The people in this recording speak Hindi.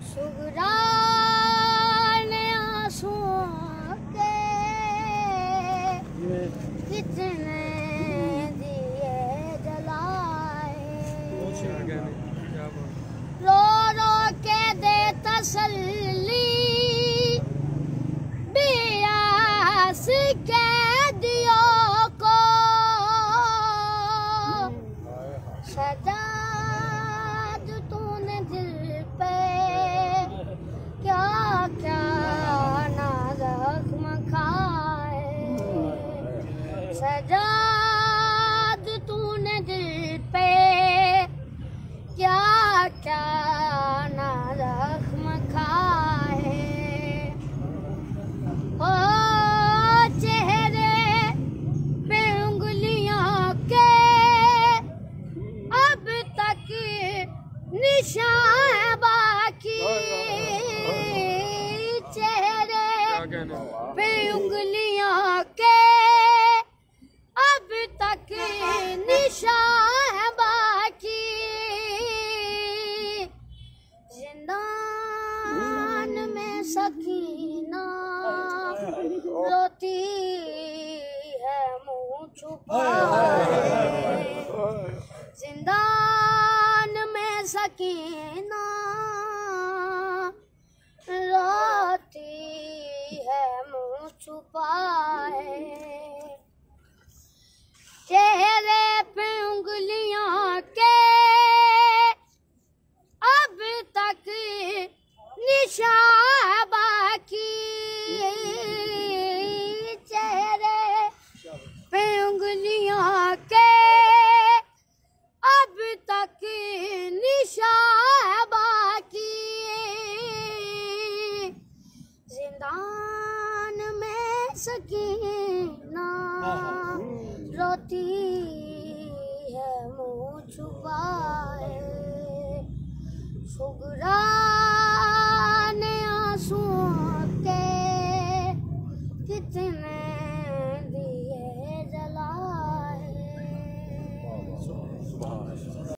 सुगरान आंसुओं के कितने दिए जलाए, रो रो के दे तसल्ली बेआस कैदियों को, सजाद तूने दिल पे क्या क्या ना जख्म खाए, सजाद तूने दिल पे क्या क्या ना जख्म खाए। ओ चेहरे पे उंगलियों के अब तक निशान बाकी, चेहरे पे उंगलियों के अब तक निशान बाकी, जिंदान में सकीना रोती है मुंह छुपाए, जिंदान में सकीना रोती है मुंह छुपाए, चेहरे पे उंगलियों के अब तक निशान बाकी, चेहरे पे उंगलियों के अब तक निशान बाकी, जिंदान में सकीना रोती है मुंह छुपा।